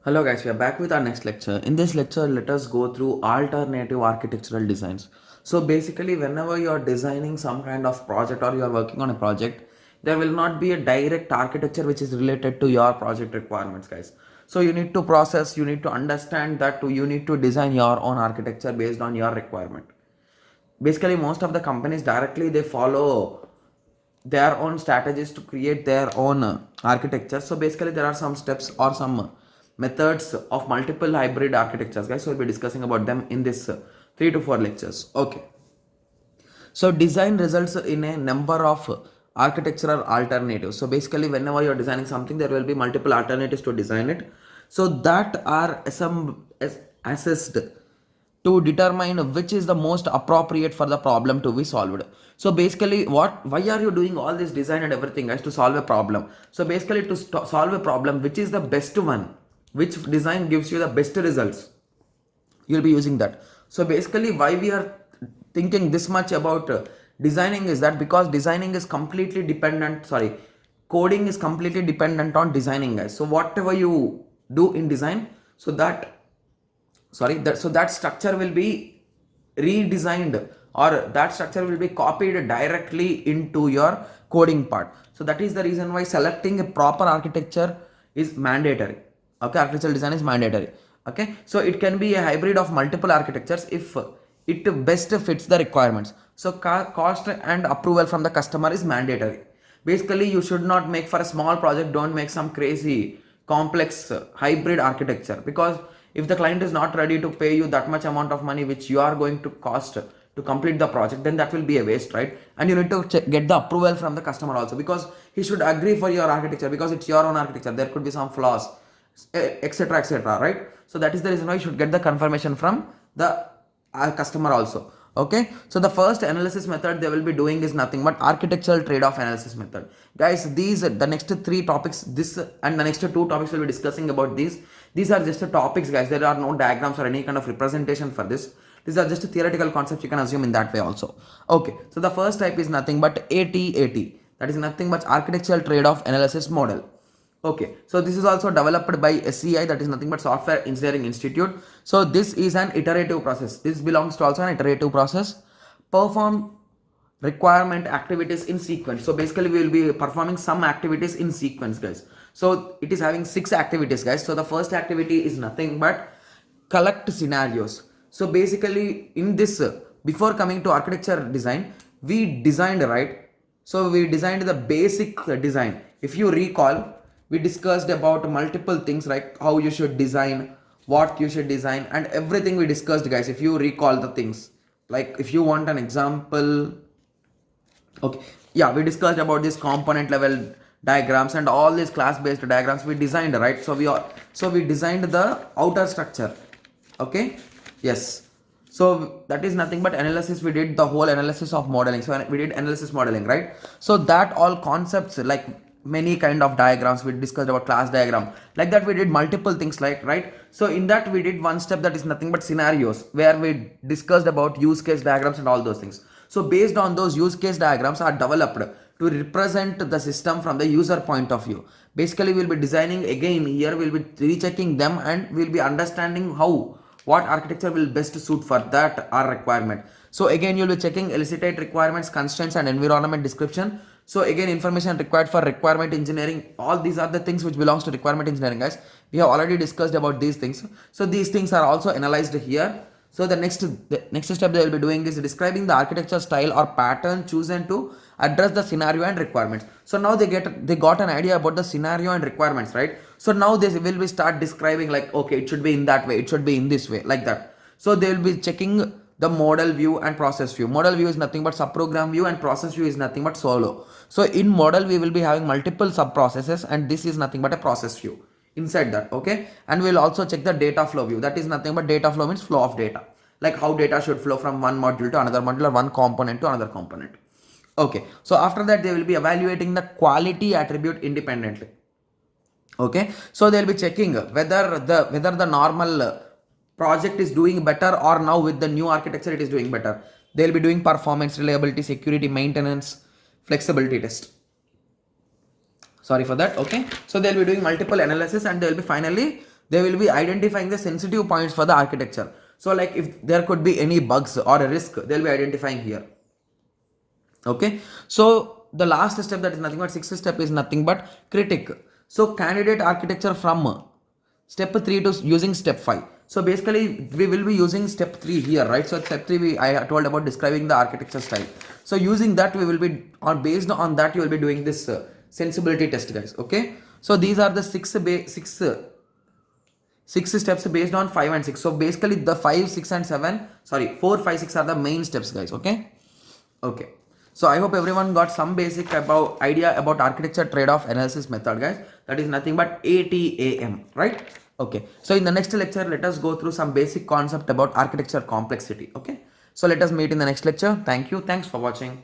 Hello guys, we are back with our next lecture. In this lecture, let us go through alternative architectural designs. So basically, whenever you are designing some kind of project or you are working on a project, there will not be a direct architecture which is related to your project requirements, guys. So you need to process, you need to understand that you need to design your own architecture based on your requirement. Basically, most of the companies directly they follow their own strategies to create their own architecture. So basically there are some steps or some methods of multiple hybrid architectures, guys. So we'll be discussing about them in this 3 to 4 lectures. Okay, so design results in a number of architectural alternatives. So basically whenever you're designing something, there will be multiple alternatives to design it, so that are assessed to determine which is the most appropriate for the problem to be solved. So basically why are you doing all this design and everything, guys? To solve a problem. So basically to solve a problem, which is the best one, which design gives you the best results, you'll be using that. So basically why we are thinking this much about designing is that because designing is completely dependent, sorry, coding is completely dependent on designing, guys. So whatever you do in design, so that that structure will be redesigned, or that structure will be copied directly into your coding part. So that is the reason why selecting a proper architecture is mandatory. Okay, architectural design is mandatory. Okay, so it can be a hybrid of multiple architectures if it best fits the requirements. So cost and approval from the customer is mandatory. Basically you should not make, for a small project, don't make some crazy complex hybrid architecture, because if the client is not ready to pay you that much amount of money which you are going to cost to complete the project, then that will be a waste, right? And you need to get the approval from the customer also, because he should agree for your architecture, because it's your own architecture, there could be some flaws, etc, etc, right? So that is the reason why you should get the confirmation from the customer also. Okay, so the first analysis method they will be doing is nothing but architectural trade-off analysis method, guys. The next 3 topics, this and the next 2 topics we'll be discussing about these are just the topics, guys. There are no diagrams or any kind of representation for this. These are just theoretical concepts, you can assume in that way also. Okay, so the first type is nothing but ATAT, that is nothing but architectural trade-off analysis model. Okay, so this is also developed by SEI, that is nothing but Software Engineering Institute. So this is an iterative process. This belongs to also an iterative process. Perform requirement activities in sequence. So basically we will be performing some activities in sequence, guys. So it is having 6 activities, guys. So the first activity is nothing but collect scenarios. So basically in this, before coming to architecture design, we designed, right? So we designed the basic design. If you recall, we discussed about multiple things, like how you should design, what you should design, and everything we discussed, guys. If you recall the things, like if you want an example, okay, yeah, we discussed about this component level diagrams and all these class based diagrams we designed, right? So we designed the outer structure. Okay, yes. So that is nothing but analysis. We did the whole analysis of modeling. So we did analysis modeling, right? So that all concepts, like many kind of diagrams we discussed about class diagram, like that we did multiple things, like, right? So in that we did one step, that is nothing but scenarios, where we discussed about use case diagrams and all those things. So based on those use case diagrams are developed to represent the system from the user point of view. Basically we'll be designing again here, we'll be rechecking them, and we'll be understanding how, what architecture will best suit for that our requirement. So again you'll be checking elicited requirements, constraints, and environment description. So again information required for requirement engineering, all these are the things which belongs to requirement engineering, guys. We have already discussed about these things. So these things are also analyzed here. So the next step they will be doing is describing the architecture style or pattern chosen to address the scenario and requirements. So now they got an idea about the scenario and requirements, right? So now they will be start describing, like, okay, it should be in that way, it should be in this way, like that. So they will be checking the model view and process view. Model view is nothing but subprogram view, and process view is nothing but solo. So in model we will be having multiple sub processes, and this is nothing but a process view inside that. Okay, and we'll also check the data flow view. That is nothing but data flow means flow of data, like how data should flow from one module to another module, or one component to another component. Okay, so after that they will be evaluating the quality attribute independently. Okay, so they'll be checking whether the normal project is doing better, or now with the new architecture it is doing better. They'll be doing performance, reliability, security, maintenance, flexibility test. Sorry for that. Okay, so they'll be doing multiple analysis, and they'll be finally they will be identifying the sensitive points for the architecture. So like if there could be any bugs or a risk, they'll be identifying here. Okay, so the last step, that is nothing but sixth step, is nothing but critic. So candidate architecture from step 3 to using step 5. So basically we will be using step 3 here, right? So step 3 I told about describing the architecture style. So using that we will be, or based on that you will be doing this sensibility test, guys. Okay, so these are the six steps based on 5 and 6. So basically the 5, 6 and 7, sorry, 4, 5, 6 are the main steps, guys. Okay, so I hope everyone got some basic idea about architecture trade-off analysis method, guys. That is nothing but ATAM, right? Okay, so in the next lecture, let us go through some basic concept about architecture complexity. Okay, so let us meet in the next lecture. Thank you. Thanks for watching.